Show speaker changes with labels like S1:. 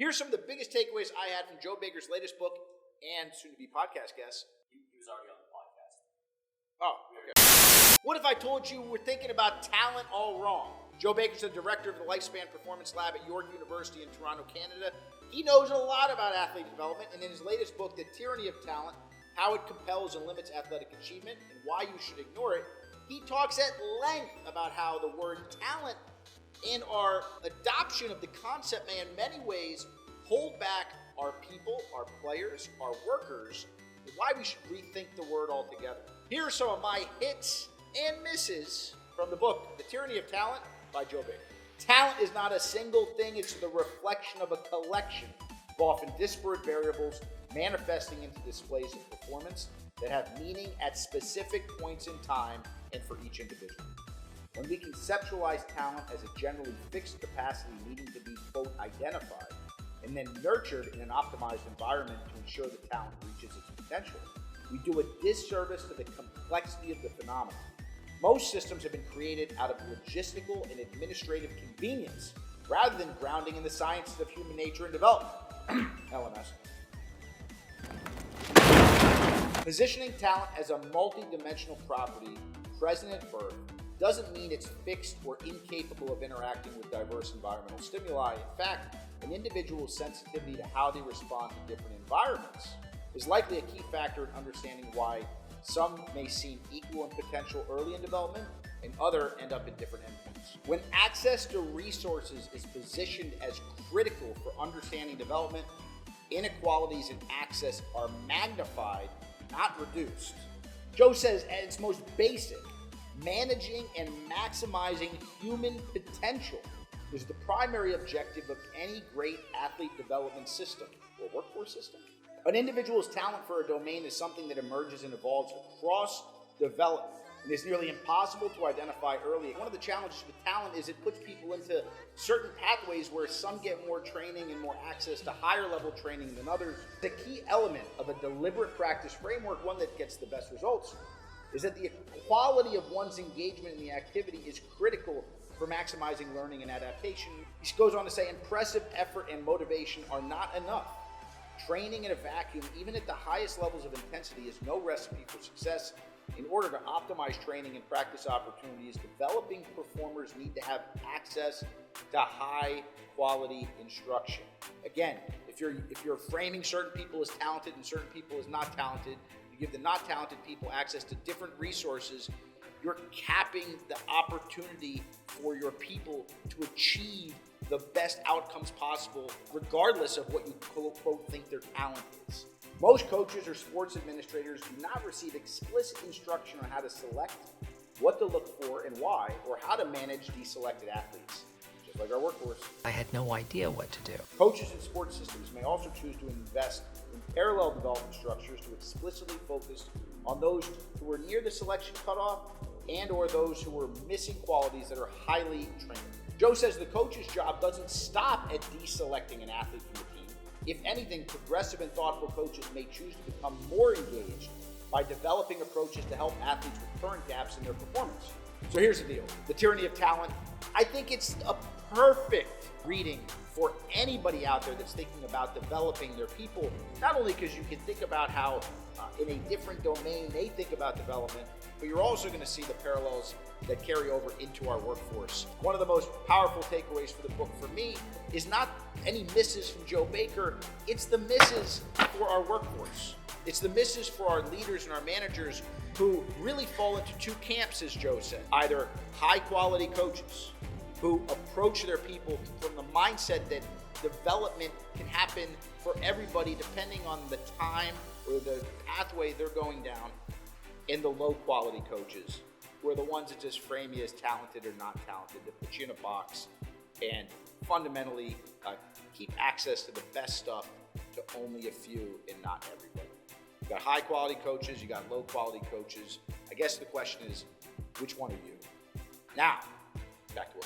S1: Here's some of the biggest takeaways I had from Joe Baker's latest book and soon-to-be podcast guest.
S2: He was already on the podcast.
S1: Oh, okay. What if I told you we're thinking about talent all wrong? Joe Baker's the director of the Lifespan Performance Lab at York University in Toronto, Canada. He knows a lot about athlete development, and in his latest book, The Tyranny of Talent, How It Compels and Limits Athletic Achievement and Why You Should Ignore It, he talks at length about how the word talent and our adoption of the concept may in many ways hold back our people, our players, our workers, and why we should rethink the word altogether. Here are some of my hits and misses from the book, The Tyranny of Talent by Joe Baker. Talent is not a single thing, it's the reflection of a collection of often disparate variables manifesting into displays of performance that have meaning at specific points in time and for each individual. When we conceptualize talent as a generally fixed capacity needing to be, quote, identified and then nurtured in an optimized environment to ensure the talent reaches its potential, we do a disservice to the complexity of the phenomenon. Most systems have been created out of logistical and administrative convenience rather than grounding in the sciences of human nature and development. LMS. Positioning talent as a multi-dimensional property present at birth doesn't mean it's fixed or incapable of interacting with diverse environmental stimuli. In fact, an individual's sensitivity to how they respond to different environments is likely a key factor in understanding why some may seem equal in potential early in development and other end up at different endpoints. When access to resources is positioned as critical for understanding development, inequalities in access are magnified, not reduced. Joe says at its most basic, managing and maximizing human potential is the primary objective of any great athlete development system or workforce system. An individual's talent for a domain is something that emerges and evolves across development and is nearly impossible to identify early. One of the challenges with talent is it puts people into certain pathways where some get more training and more access to higher level training than others. The key element of a deliberate practice framework, one that gets the best results, is that the quality of one's engagement in the activity is critical for maximizing learning and adaptation. He goes on to say, impressive effort and motivation are not enough. Training in a vacuum, even at the highest levels of intensity, is no recipe for success. In order to optimize training and practice opportunities, developing performers need to have access to high quality instruction. Again, if you're framing certain people as talented and certain people as not talented, you give the not talented people access to different resources, you're capping the opportunity for your people to achieve the best outcomes possible, regardless of what you quote think their talent is. Most coaches or sports administrators do not receive explicit instruction on how to select, what to look for and why, or how to manage deselected athletes, just like our workforce.
S3: I had no idea what to do.
S1: Coaches in sports systems may also choose to invest in parallel development structures to explicitly focus on those who are near the selection cutoff and or those who are missing qualities that are highly trained. Joe says the coach's job doesn't stop at deselecting an athlete from the team. If anything, progressive and thoughtful coaches may choose to become more engaged by developing approaches to help athletes with current gaps in their performance. So here's the deal. The Tyranny of Talent. I think it's a perfect reading for anybody out there that's thinking about developing their people, not only because you can think about how in a different domain they think about development, but you're also going to see the parallels that carry over into our workforce. One of the most powerful takeaways for the book for me is not any misses from Joe Baker, it's the misses for our workforce. It's the misses for our leaders and our managers who really fall into two camps, as Joe said. Either high quality coaches who approach their people from the mindset that development can happen for everybody depending on the time or the pathway they're going down, and the low quality coaches who are the ones that just frame you as talented or not talented, that put you in a box and fundamentally keep access to the best stuff to only a few and not everybody. You got high quality coaches, you got low quality coaches. I guess the question is, which one are you? Now, back to work.